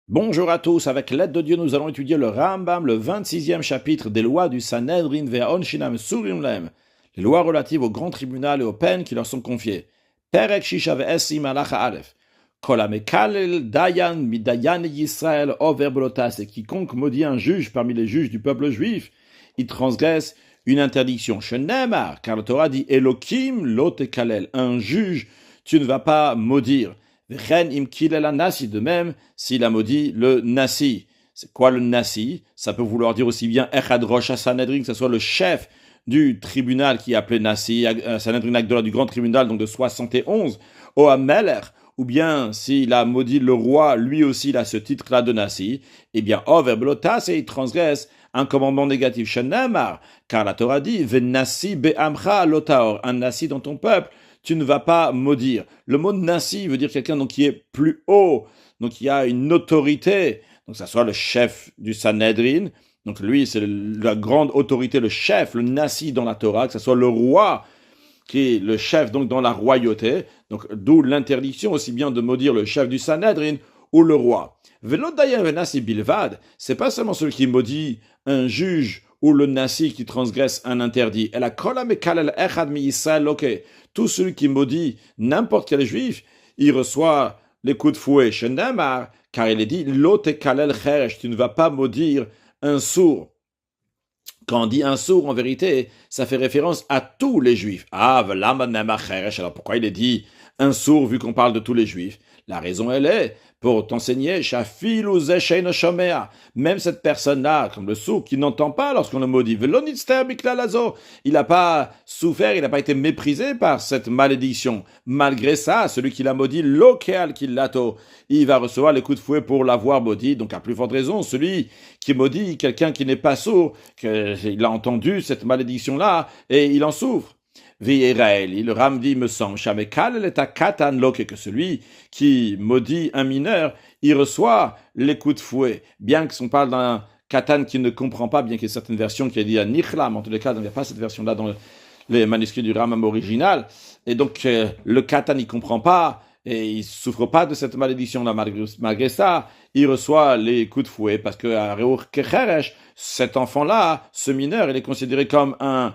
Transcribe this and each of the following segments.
Bonjour à tous, avec l'aide de Dieu, nous allons étudier le Rambam, le 26e chapitre des lois du Sanhedrin ve'onshinam surim lehem, les lois relatives au grand tribunal et aux peines qui leur sont confiées. Perek shisha ve'esim halacha aleph. Kol hamekalel dayan midayan Yisrael over brotas, et quiconque maudit un juge parmi les juges du peuple juif, il transgresse une interdiction. Shenemar, car le Torah dit Elokim lo tekalel, un juge, tu ne vas pas maudire. V'chen im kilel nasi, de même s'il a maudit le nasi. C'est quoi le nasi? Ça peut vouloir dire aussi bien Echad Rosh HaSanhedrin, que ce soit le chef du tribunal qui est appelé nasi, Sanhedrin Agdola du grand tribunal, donc de 71, ou Ameler, ou bien s'il a maudit le roi, lui aussi il a ce titre-là de nasi, eh bien, over blotas, et il transgresse un commandement négatif. Shenamar, car la Torah dit, V'nasi be'amcha lotaor, un nasi dans ton peuple, tu ne vas pas maudire. Le mot nasi veut dire quelqu'un donc, qui est plus haut, donc qui a une autorité. Donc ça soit le chef du Sanhedrin, donc lui c'est la grande autorité, le chef, le nasi dans la Torah, que ce soit le roi qui est le chef donc dans la royauté, donc d'où l'interdiction aussi bien de maudire le chef du Sanhedrin ou le roi. Velo dayan venasi bilvad, c'est pas seulement celui qui maudit un juge ou le nasi qui transgresse un interdit. Et la kola mekalel echad mi Yisrael, ok, tout celui qui maudit n'importe quel juif, il reçoit les coups de fouet. Shenamar, car il est dit lo tekalel cheresh, tu ne vas pas maudire un sourd. Quand on dit un sourd, en vérité, ça fait référence à tous les juifs. Ah, alors pourquoi il est dit un sourd vu qu'on parle de tous les juifs? La raison, elle est pour t'enseigner, même cette personne-là, comme le sourd, qui n'entend pas lorsqu'on le maudit, il n'a pas souffert, il n'a pas été méprisé par cette malédiction. Malgré ça, celui qui l'a maudit, il va recevoir les coups de fouet pour l'avoir maudit. Donc, à plus forte raison, celui qui maudit quelqu'un qui n'est pas sourd, qu'il a entendu cette malédiction-là, et il en souffre. Le Ram dit, me semble, que celui qui maudit un mineur, il reçoit les coups de fouet. Bien qu'on parle d'un katan qui ne comprend pas, bien qu'il y ait certaines versions qui a dit à Nichlam, en tous les cas, il n'y a pas cette version-là dans les manuscrits du Rambam original. Et donc, le katan, il ne comprend pas, et il ne souffre pas de cette malédiction-là. Malgré ça, il reçoit les coups de fouet, parce que à Reur Kecheresh, cet enfant-là, ce mineur, il est considéré comme un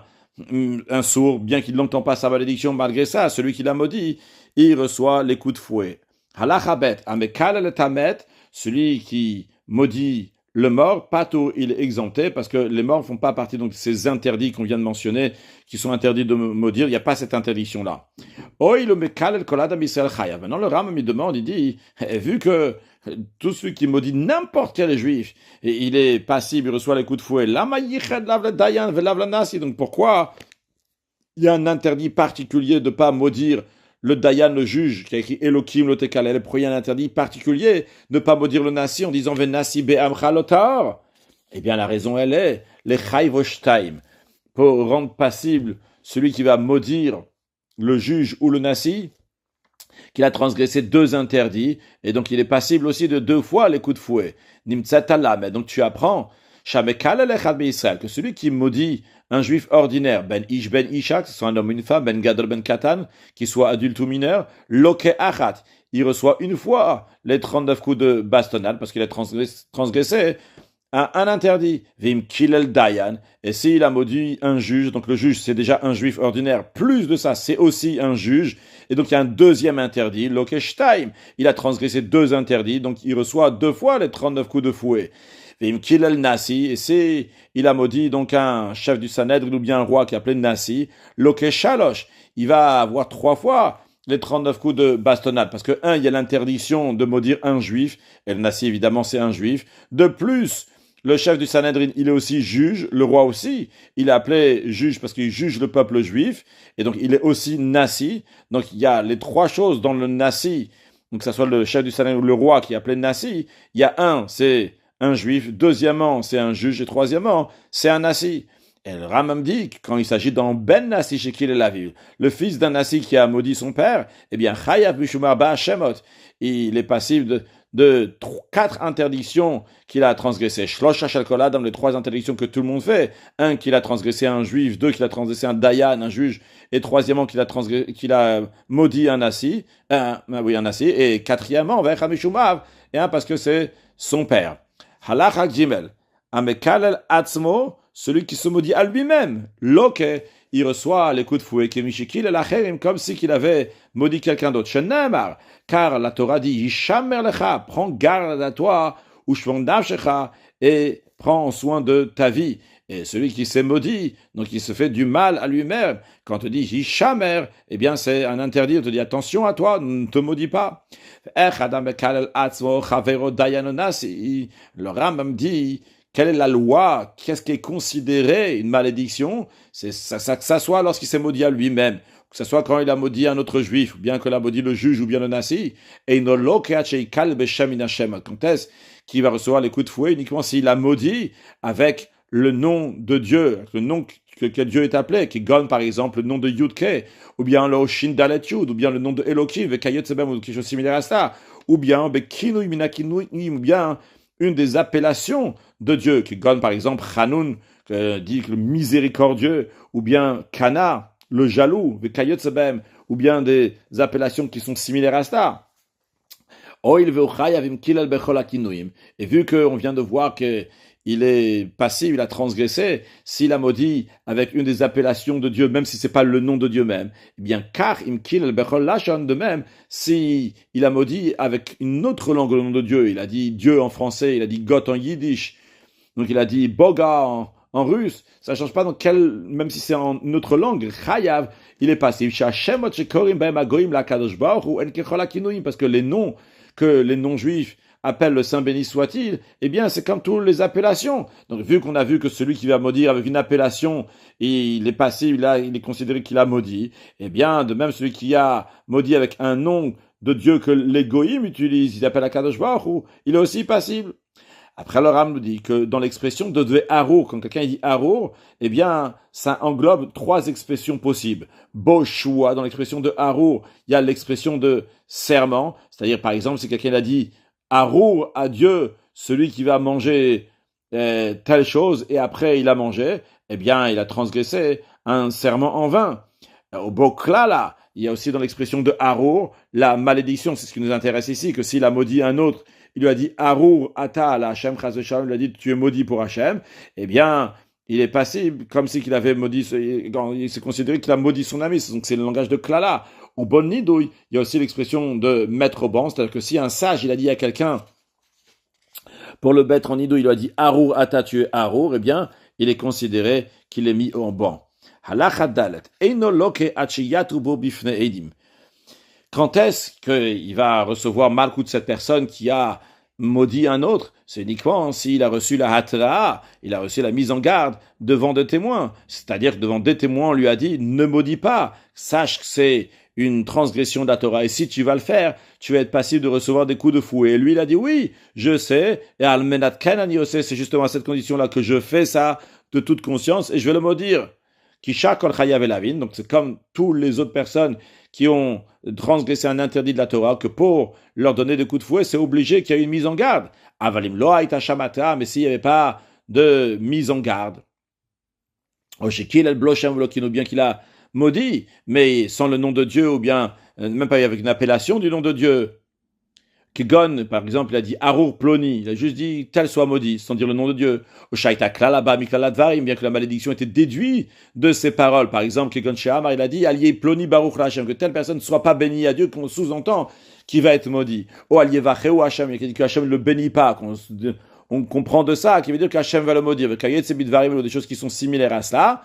sourd, bien qu'il n'entend pas sa malédiction, malgré ça, celui qui l'a maudit, il reçoit les coups de fouet. Halachabet, amekal le tamet, celui qui maudit le mort, pato, il est exempté, parce que les morts ne font pas partie donc, de ces interdits qu'on vient de mentionner, qui sont interdits de maudire, il n'y a pas cette interdiction-là. Maintenant, le Ram me demande, il dit, vu que tout celui qui maudit n'importe quel juif, et il est passible, il reçoit les coups de fouet, donc pourquoi il y a un interdit particulier de ne pas maudire le Dayan, le juge, qui a écrit Elokim lo tekalel, pourquoi il y a un interdit particulier de ne pas maudire le nasi en disant Venasi be'amcha lotar? Eh bien, la raison, elle est les chayvoshtaim, pour rendre passible celui qui va maudire le juge ou le nasi, qu'il a transgressé 2 interdits, et donc il est passible aussi de 2 fois les coups de fouet. Nimtsatala, mais donc tu apprends, que celui qui maudit un juif ordinaire, ben ish ben isha, que ce soit un homme ou une femme, ben gadol ben katan, qui soit adulte ou mineur, loke achat, il reçoit une fois les 39 coups de bastonnade, parce qu'il a transgressé un interdit, vim kilel dayan, et s'il a maudit un juge, donc le juge c'est déjà un juif ordinaire, plus de ça c'est aussi un juge, et donc il y a un deuxième interdit, lokeshtaim, il a transgressé 2 interdits, donc il reçoit 2 fois les 39 coups de fouet. Vim kilel nasi, et c'est, il a maudit donc un chef du Sanhedrin ou bien un roi qui est appelé nasi, lokeshalosh, il va avoir 3 fois les 39 coups de bastonnade, parce que il y a l'interdiction de maudire un juif, et le nasi évidemment c'est un juif, de plus, le chef du Sanhedrin, il est aussi juge, le roi aussi, il est appelé juge parce qu'il juge le peuple juif, et donc il est aussi nasi, donc il y a les 3 choses dans le nasi, donc que ce soit le chef du Sanhedrin ou le roi qui est appelé nasi, il y a c'est un juif, deuxièmement, c'est un juge, et troisièmement, c'est un nasi. Et le Rambam dit que quand il s'agit d'un Ben Nasi Shekil et la ville, le fils d'un Nasi qui a maudit son père, eh bien, Chayav Bishumar Ba Shemot, il est passif de 4 interdictions qu'il a transgressées. Shlosh Shalkola, dans les 3 interdictions que tout le monde fait. 1, qu'il a transgressé un juif. 2, qu'il a transgressé un Dayan, un juge. Et 3e, qu'il a maudit un Nasi. Un Nasi. Et 4e, Vech Mishumav. Et parce que c'est son père. Halachak Jimel. Amekalel Atzmo, celui qui se maudit à lui-même. Loke, il reçoit les coups de fouet, Kemishikil el Acherim, comme si qu'il avait maudit quelqu'un d'autre. Shenemar, car la Torah dit, Yishamer lecha, prends garde à toi, Ushvondavshecha, et prends soin de ta vie. Et celui qui s'est maudit, donc il se fait du mal à lui-même. Quand on te dit Yishamer, eh bien c'est un interdit, on te dit attention à toi, ne te maudis pas. Le Rambam dit, quelle est la loi? Qu'est-ce qui est considéré une malédiction? C'est ça soit lorsqu'il s'est maudit à lui-même, que ce soit quand il a maudit un autre juif, ou bien qu'il a maudit le juge ou bien le nasi. Et quand est-ce qu'il va recevoir les coups de fouet? Uniquement s'il a maudit avec le nom de Dieu, le nom que Dieu est appelé, qui gonne par exemple le nom de Yudke, ou bien le Shin Dalet Yud, ou bien le nom de Elohim, ou quelque chose similaire à ça, ou bien Bekinui Minakinui, ou bien une des appellations de Dieu, qui donne par exemple Hanoun, dit le miséricordieux, ou bien Kana, le jaloux, ou bien des appellations qui sont similaires à cela. Et vu qu'on vient de voir que il est passif, il a transgressé, s'il a maudit avec une des appellations de Dieu, même si c'est pas le nom de Dieu même, eh bien, car imkil el bechol lashon, de même, si il a maudit avec une autre langue le nom de Dieu, il a dit Dieu en français, il a dit Gott en yiddish, donc il a dit Boga en russe, ça change pas dans même si c'est en une autre langue, chayav, il est passif, parce que les noms que les non-juifs appelle le Saint béni soit-il, eh bien, c'est comme toutes les appellations. Donc, vu qu'on a vu que celui qui va maudire avec une appellation, il est passif, il est considéré qu'il a maudit, eh bien, de même, celui qui a maudit avec un nom de Dieu que les goïms utilisent, ils appellent Akadosh Baruch Hu, il est aussi passible. Après, le Ram nous dit que dans l'expression de Dve Harour, quand quelqu'un dit Harour, eh bien, ça englobe 3 expressions possibles. Boshua, dans l'expression de Harour, il y a l'expression de serment, c'est-à-dire, par exemple, si quelqu'un a dit Harour à Dieu, celui qui va manger telle chose, et après il a mangé, eh bien, il a transgressé un serment en vain. Au Boklala, il y a aussi dans l'expression de Harour, la malédiction, c'est ce qui nous intéresse ici, que s'il a maudit un autre, il lui a dit Harour ata la Hashem chas v'shalom, il lui a dit tu es maudit pour Hashem, eh bien, il est passible, comme si qu'il avait maudit, il s'est considéré qu'il a maudit son ami, donc c'est le langage de Klala. Au bon nidouille, il y a aussi l'expression de mettre au banc, c'est-à-dire que si un sage, il a dit à quelqu'un, pour le mettre en nidouille, il lui a dit Harour ata tu es Harour, eh bien, il est considéré qu'il est mis en banc. Halachadalet, eino loke achiyatubo bifne edim. Quand est-ce qu'il va recevoir malchut de cette personne qui a maudit un autre? C'est uniquement s'il a reçu la hatra, il a reçu la mise en garde devant des témoins. C'est-à-dire que devant des témoins, on lui a dit, ne maudis pas, sache que c'est une transgression de la Torah. Et si tu vas le faire, tu vas être passible de recevoir des coups de fouet. Et lui, il a dit, oui, je sais, et almenat kenani ose, c'est justement à cette condition-là que je fais ça de toute conscience, et je vais le maudire. Kisha kol chayav elavin, donc c'est comme toutes les autres personnes qui ont transgressé un interdit de la Torah, que pour leur donner des coups de fouet, c'est obligé qu'il y ait une mise en garde. Avalim lo haïta shamata, mais s'il n'y avait pas de mise en garde, oshekil el bloshem vlokin, ou bien qu'il a maudit, mais sans le nom de Dieu, ou bien même pas avec une appellation du nom de Dieu. Kigon, par exemple, il a dit Harour Ploni, il a juste dit tel soit maudit, sans dire le nom de Dieu. Oshaita Klalaba Miklaladvarim, bien que la malédiction était déduite de ses paroles. Par exemple, Kigon Shehamar, il a dit Allié Ploni Baruch Hashem, que telle personne ne soit pas bénie à Dieu, qu'on sous-entend qu'il va être maudit. O Allié Vacheu Hashem, il a dit que Hashem ne le bénit pas, on comprend de ça, qui veut dire qu'Hashem va le maudire. Avec Kayet Sebitvarim, des choses qui sont similaires à cela.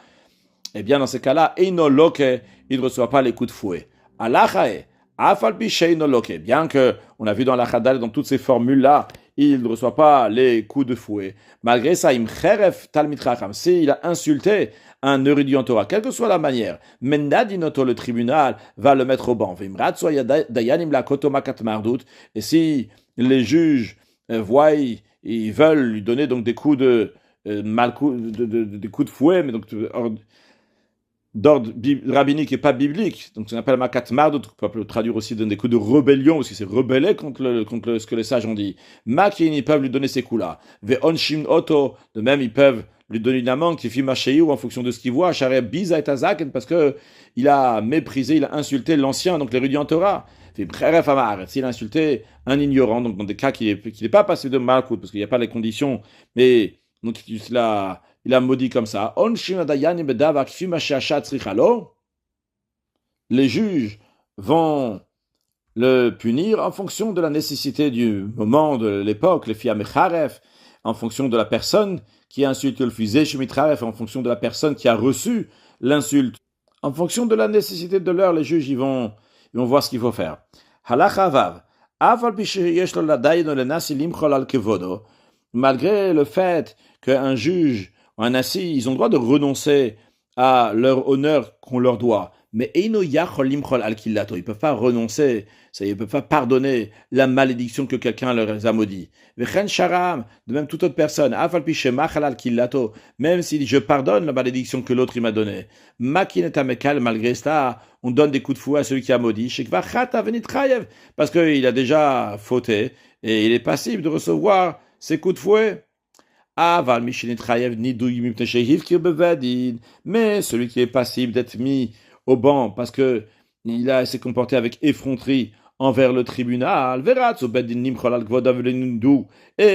Eh bien, dans ces cas-là, Eino Loke, il ne reçoit pas les coups de fouet. Alachae. Bien que on a vu dans la Chadal, dans toutes ces formules-là, il ne reçoit pas les coups de fouet. Malgré ça, s'il a insulté un érudit en Torah, quelle que soit la manière, Mendadinoto, le tribunal, va le mettre au banc. Et si les juges voient, ils veulent lui donner donc des coups de des coups de fouet, mais donc d'ordre rabbinique et pas biblique, donc on appelle makat mardot, on peut le traduire aussi dans des coups de rébellion, parce que c'est rebellé contre ce que les sages ont dit. Makin, ils peuvent lui donner ces coups-là. Ve onshim oto, de même, ils peuvent lui donner une amende qui fit ou en fonction de ce qu'il voit, Sharia biza et azaken, parce que il a méprisé, il a insulté l'ancien, donc l'érudit en Torah. S'il a insulté un ignorant, donc dans des cas qui n'est pas passé de malkout, parce qu'il n'y a pas les conditions, mais donc il a maudit comme ça. Les juges vont le punir en fonction de la nécessité du moment, de l'époque, les fiamecharef, en fonction de la personne qui insulte le fusée, en fonction de la personne qui a reçu l'insulte. En fonction de la nécessité de l'heure, les juges ils vont voir ce qu'il faut faire. Halacha vav. Malgré le fait qu'un juge ou un assis, ils ont le droit de renoncer à leur honneur qu'on leur doit. Mais ils ne peuvent pas renoncer, ils ne peuvent pas pardonner la malédiction que quelqu'un leur a maudit. De même toute autre personne, même si je pardonne la malédiction que l'autre m'a donnée. Malgré cela, on donne des coups de fouet à celui qui a maudit, parce qu'il a déjà fauté et il est passible de recevoir ces coups de fouet. Mais celui qui est passible d'être mis au banc parce que s'est comporté avec effronterie envers le tribunal, et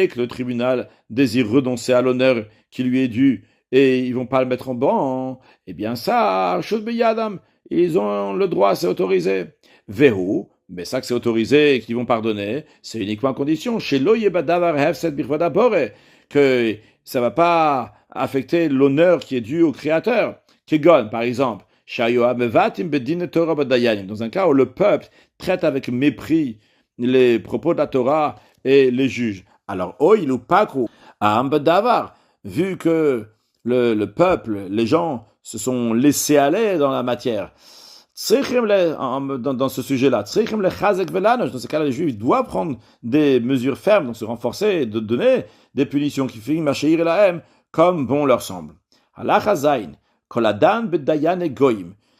que le tribunal désire renoncer à l'honneur qui lui est dû, et ils vont pas le mettre en banc, eh bien ça, ils ont le droit, c'est autorisé. Vehu, mais ça que c'est autorisé et qu'ils vont pardonner, c'est uniquement à condition, que ça va pas affecter l'honneur qui est dû au Créateur. Kegon, par exemple, dans un cas où le peuple traite avec mépris les propos de la Torah et les juges. Alors, vu que le peuple, les gens se sont laissés aller dans la matière, dans ce sujet-là, dans ce cas-là, les Juifs doivent prendre des mesures fermes, donc se renforcer et de donner des punitions qui finissent Mashir et la haine, comme bon leur semble. Halacha zayin.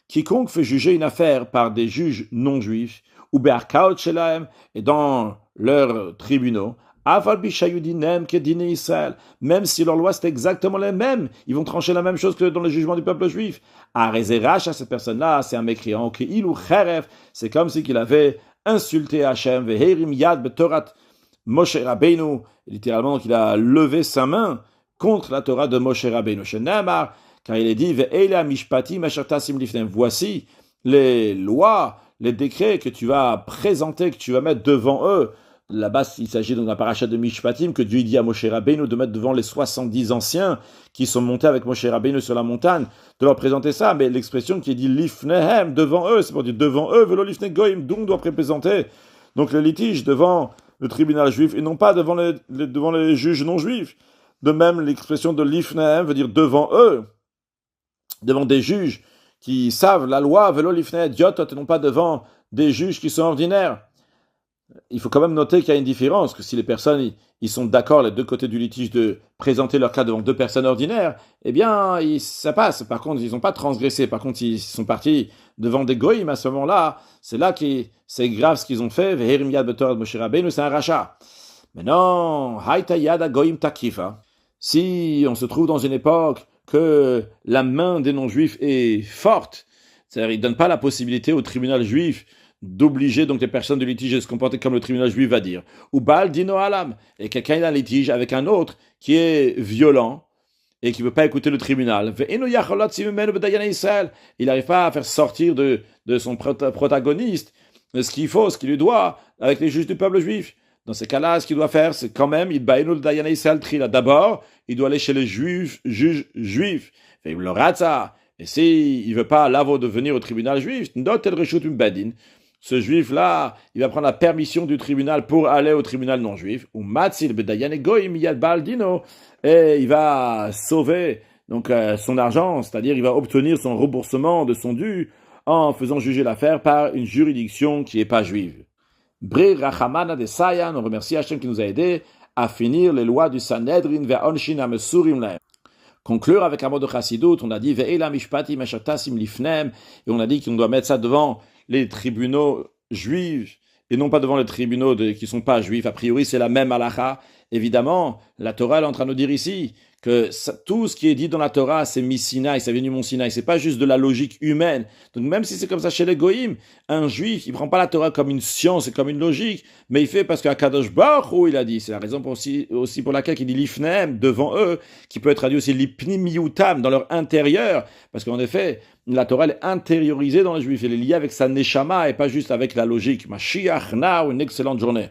Quiconque fait juger une affaire par des juges non juifs, ou be'arkaot shelahem, et dans leurs tribunaux, même si leur loi c'est exactement les mêmes, ils vont trancher la même chose que dans le jugement du peuple juif. À cette personne-là, c'est un mécréant, c'est comme si qu'il avait insulté Hachem, veherim yad betorat Moshe Rabbeinu, littéralement qu'il a levé sa main contre la Torah de Moshe Rabbeinu. Car il est dit, voici les lois, les décrets que tu vas présenter, que tu vas mettre devant eux. Là-bas, il s'agit donc d'un parachat de Mishpatim que Dieu dit à Moshe Rabbeinu de mettre devant les 70 anciens qui sont montés avec Moshe Rabbeinu sur la montagne, de leur présenter ça. Mais l'expression qui est dit lifnehem, devant eux, c'est pour dire devant eux, velo lifne goyim, donc doit représenter donc le litige devant le tribunal juif et non pas devant les juges non juifs. De même, l'expression de lifnehem veut dire devant eux, devant des juges qui savent la loi, velo lifne diotot, et non pas devant des juges qui sont ordinaires. Il faut quand même noter qu'il y a une différence, que si les personnes ils sont d'accord, les deux côtés du litige, de présenter leur cas devant deux personnes ordinaires, eh bien, ça passe. Par contre, ils n'ont pas transgressé. Par contre, ils sont partis devant des goïms à ce moment-là. C'est là que c'est grave ce qu'ils ont fait. Veherim yad b'torah de Moshe Rabbeinu, c'est un rachat. Mais non, haïta yad goïm takifa. Si on se trouve dans une époque que la main des non-juifs est forte, c'est-à-dire ils ne donnent pas la possibilité au tribunal juif d'obliger donc les personnes de litige de se comporter comme le tribunal juif va dire. Ou bal dino alam, et quelqu'un a un litige avec un autre qui est violent et qui ne veut pas écouter le tribunal. Il n'arrive pas à faire sortir de son protagoniste ce qu'il faut, ce qu'il lui doit, avec les juges du peuple juif. Dans ces cas-là, ce qu'il doit faire, c'est quand même, d'abord, il doit aller chez les juges juifs. Et s'il ne veut pas l'avo de venir au tribunal juif, ce juif-là, il va prendre la permission du tribunal pour aller au tribunal non juif. Et il va sauver donc son argent, c'est-à-dire il va obtenir son remboursement de son dû en faisant juger l'affaire par une juridiction qui n'est pas juive. Bri Rachamana de Sayan, on remercie Hachem qui nous a aidés à finir les lois du Sanhedrin vers Onshin Amesurim Lahem. conclure avec un mot de chassidut, on a dit Ve'ela mishpatim ashatasim lifnem, et on a dit qu'on doit mettre ça devant les tribunaux juifs et non pas devant les tribunaux qui ne sont pas juifs. A priori, c'est la même halakha. Évidemment, la Torah elle est en train de nous dire ici que tout ce qui est dit dans la Torah, c'est Missinaï, ça vient du Mont Sinaï. C'est pas juste de la logique humaine. Donc même si c'est comme ça chez les Goïm, un juif, il prend pas la Torah comme une science et comme une logique, mais il fait parce qu'Akadosh Baruch Hu, il a dit. C'est la raison aussi pour laquelle il dit l'ifnem devant eux, qui peut être traduit aussi l'ipnimiutam dans leur intérieur, parce qu'en effet, la Torah elle est intériorisée dans les juifs, elle est liée avec sa neshama et pas juste avec la logique. Mashiach, now, une excellente journée.